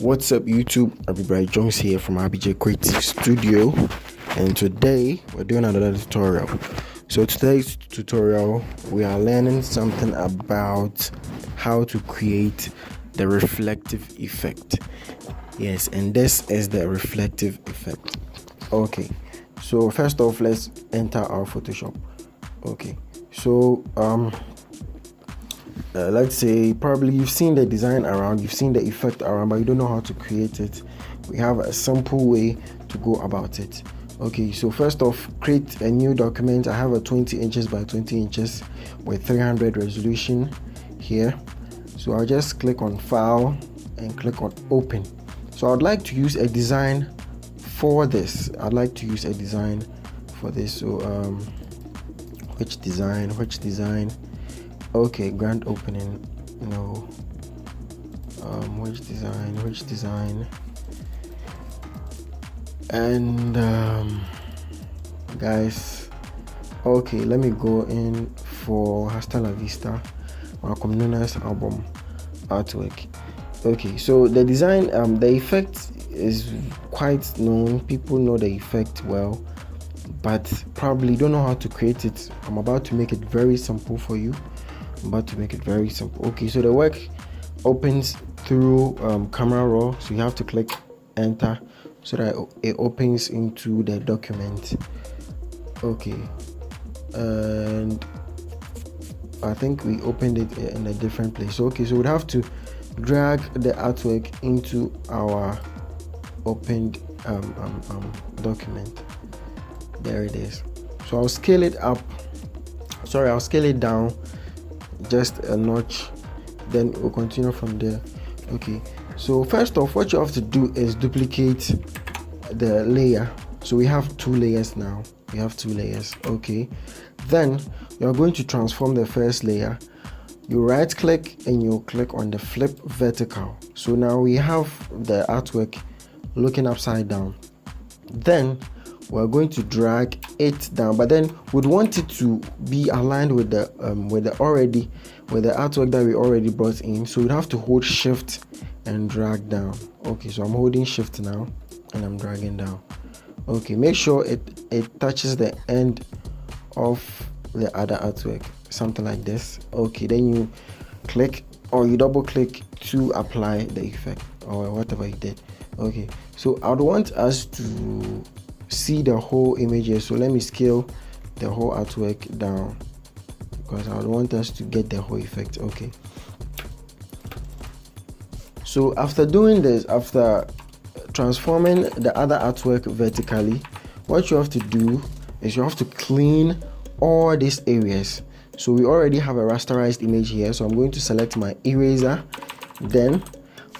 What's up YouTube? Everybody, Jones here from RBJ Creative Studio, and today we're doing another tutorial. So today's tutorial we are learning something about how to create the reflective effect. Yes, and this is the reflective effect. Okay, so first off, let's enter our Photoshop. Okay, so let's say probably you've seen the design around, you've seen the effect around, but you don't know how to create it. We have a simple way to go about it. Okay, so first off, create a new document. I have a 20 inches by 20 inches with 300 resolution here. So I'll just click on file and click on open. So I'd like to use a design for this. So which design? Okay, grand opening. No. Which design? And guys, okay, let me go in for Hasta La Vista, Malcolm Nunes album artwork. Okay, so the design, the effect is quite known. People know the effect well, but probably don't know how to create it. I'm about to make it very simple for you. Okay, so the work opens through camera raw, so you have to click enter so that it opens into the document. Okay, and I think we opened it in a different place. Okay, so we'd have to drag the artwork into our opened document. There it is. So I'll scale it down just a notch, then we'll continue from there. Okay, so first off, what you have to do is duplicate the layer. So we have two layers now. Okay, then you're going to transform the first layer. You right click and you click on the flip vertical. So now we have the artwork looking upside down. Then we're going to drag it down, but then we'd want it to be aligned with the artwork that we already brought in. So we'd have to hold shift and drag down. Okay, so I'm holding shift now and I'm dragging down. Okay, make sure it touches the end of the other artwork, something like this. Okay, then you click or you double click to apply the effect or whatever you did. Okay, so I'd want us to see the whole image here, so let me scale the whole artwork down because I want us to get the whole effect. Okay, so after doing this, after transforming the other artwork vertically, what you have to do is you have to clean all these areas. So we already have a rasterized image here, so I'm going to select my eraser, then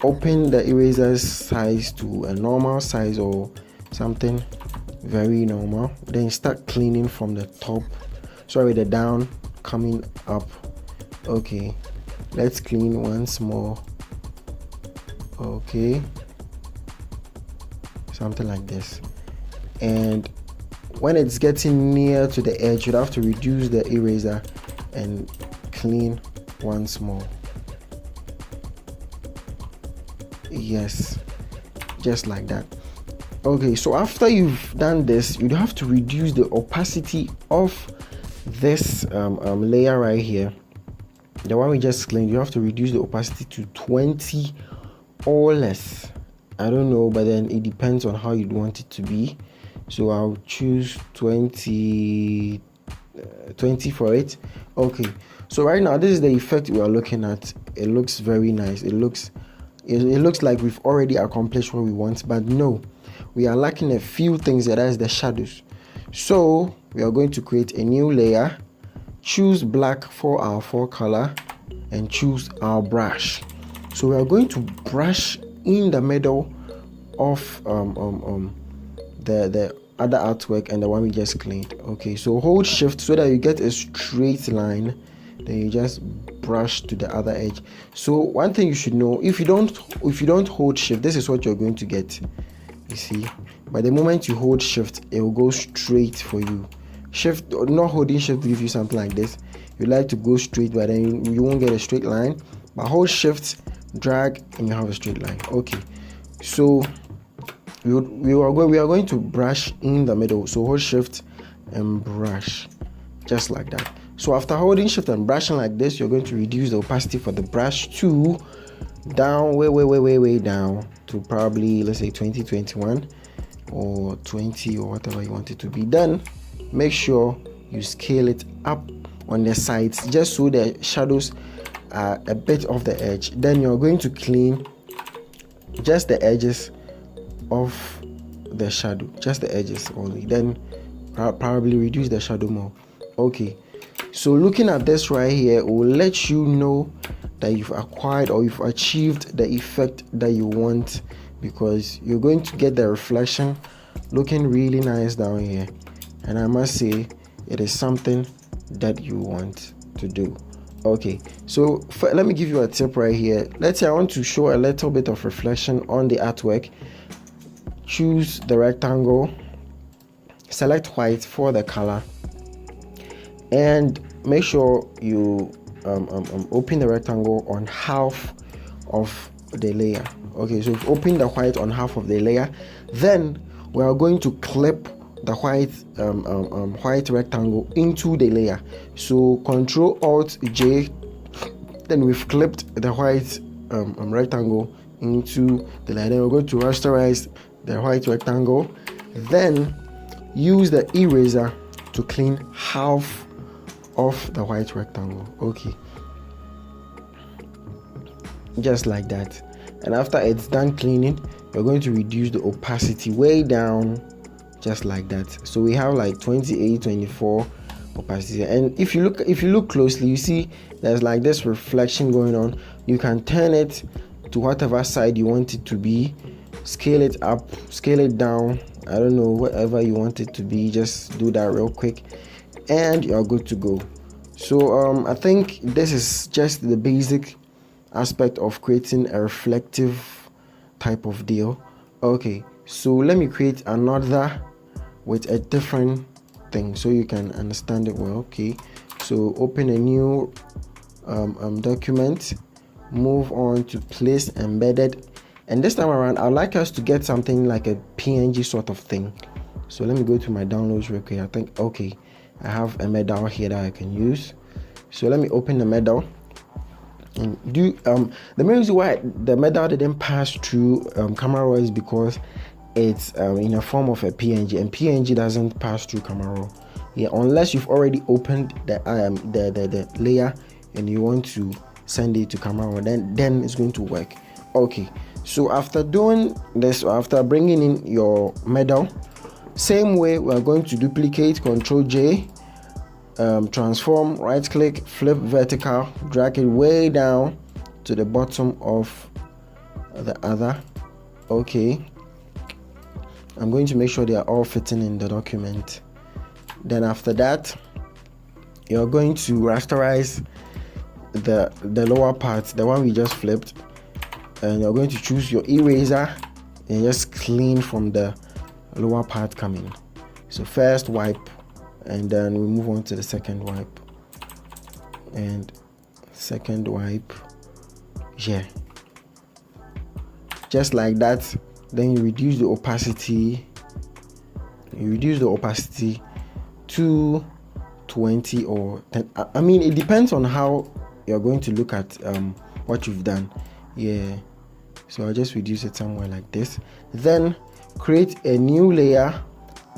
open the eraser size to a normal size or something very normal, then start cleaning from the top, the down coming up. Okay, let's clean once more. Okay, something like this, and when it's getting near to the edge, you'd have to reduce the eraser and clean once more. Yes, just like that. Okay, so after you've done this, you'd have to reduce the opacity of this layer right here, the one we just cleaned. You have to reduce the opacity to 20 or less. I don't know, but then it depends on how you'd want it to be. So I'll choose 20 for it. Okay, so right now this is the effect we are looking at. It looks very nice. It looks like we've already accomplished what we want, but no, we are lacking a few things. That is the shadows. So we are going to create a new layer, choose black for our fore color, and choose our brush. So we are going to brush in the middle of the other artwork and the one we just cleaned. Okay, so hold shift so that you get a straight line, then you just brush to the other edge. So one thing you should know, if you don't hold shift, this is what you're going to get. You see, by the moment you hold shift, it will go straight for you. Shift, not holding shift to give you something like this. You like to go straight, but then you won't get a straight line. But hold shift, drag, and you have a straight line. Okay, So we are going to brush in the middle. So hold shift and brush, just like that. So after holding shift and brushing like this, you're going to reduce the opacity for the brush to down, way down to probably, let's say 2021 or 20 or whatever you want it to be. Then make sure you scale it up on the sides just so the shadows are a bit off the edge. Then you're going to clean just the edges of the shadow, just the edges only. Then probably reduce the shadow more. Okay, so looking at this right here will let you know that you've acquired or you've achieved the effect that you want, because you're going to get the reflection looking really nice down here, and I must say it is something that you want to do. Okay, so let me give you a tip right here. Let's say I want to show a little bit of reflection on the artwork. Choose the rectangle, select white for the color, and make sure you open the rectangle on half of the layer. Okay, so if open the white on half of the layer, then we are going to clip the white white rectangle into the layer. So Control Alt J, then we've clipped the white rectangle into the layer. Then we're going to rasterize the white rectangle, then use the eraser to clean half of the white rectangle. Okay, just like that. And after it's done cleaning, you're going to reduce the opacity way down, just like that. So we have like 28, 24 opacity. And if you look closely, you see there's like this reflection going on. You can turn it to whatever side you want it to be, scale it up, scale it down, I don't know, whatever you want it to be. Just do that real quick and you're good to go. So I think this is just the basic aspect of creating a reflective type of deal. Okay, so let me create another with a different thing so you can understand it well. Okay, so open a new document, move on to place embedded, and this time around I'd like us to get something like a PNG sort of thing. So let me go to my downloads real quick. I think, okay, I have a medal here that I can use. So let me open the medal and do the main reason why the medal didn't pass through camera raw is because it's in a form of a PNG, and PNG doesn't pass through camera raw, yeah, unless you've already opened the layer and you want to send it to camera raw, then it's going to work. Okay, so after doing this, after bringing in your medal, same way we're going to duplicate, Control J, transform, right click, flip vertical, drag it way down to the bottom of the other. Okay, I'm going to make sure they are all fitting in the document. Then after that, you're going to rasterize the lower part, the one we just flipped, and you're going to choose your eraser and just clean from the lower part coming. So first wipe, and then we move on to the second wipe, and second wipe, yeah, just like that. Then you reduce the opacity, to 20 or 10. I mean, it depends on how you're going to look at what you've done, yeah. So I'll just reduce it somewhere like this. Then create a new layer,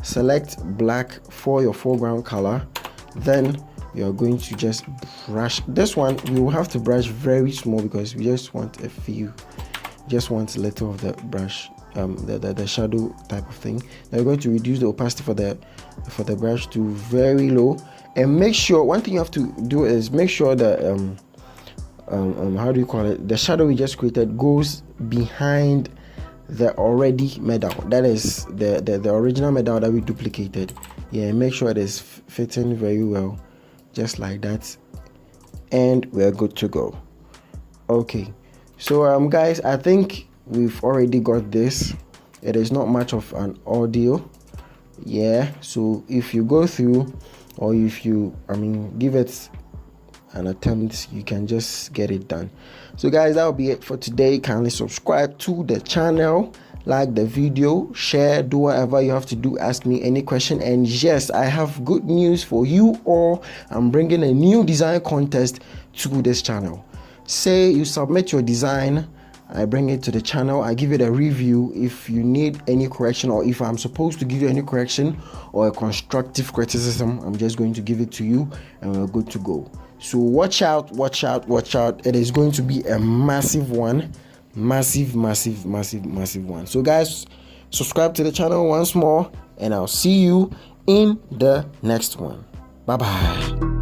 select black for your foreground color. Then you're going to just brush this one. You will have to brush very small because we just want a few, just want a little of the brush, the shadow type of thing. Now you're going to reduce the opacity for the brush to very low, and make sure, one thing you have to do is make sure that how do you call it, the shadow we just created goes behind the already medal, that is the original medal that we duplicated, yeah. Make sure it is fitting very well, just like that, and we're good to go. Okay, so guys, I think we've already got this. It is not much of an ordeal, yeah. So if you go through, or if you give it an attempt, you can just get it done. So guys, that will be it for today. Kindly subscribe to the channel, like the video, share, do whatever you have to do, ask me any question. And yes, I have good news for you all. I'm bringing a new design contest to this channel. Say you submit your design, I bring it to the channel, I give it a review. If you need any correction, or if I'm supposed to give you any correction or a constructive criticism, I'm just going to give it to you and we're good to go. So watch out. It is going to be a massive one. Massive one. So guys, subscribe to the channel once more, and I'll see you in the next one. Bye bye.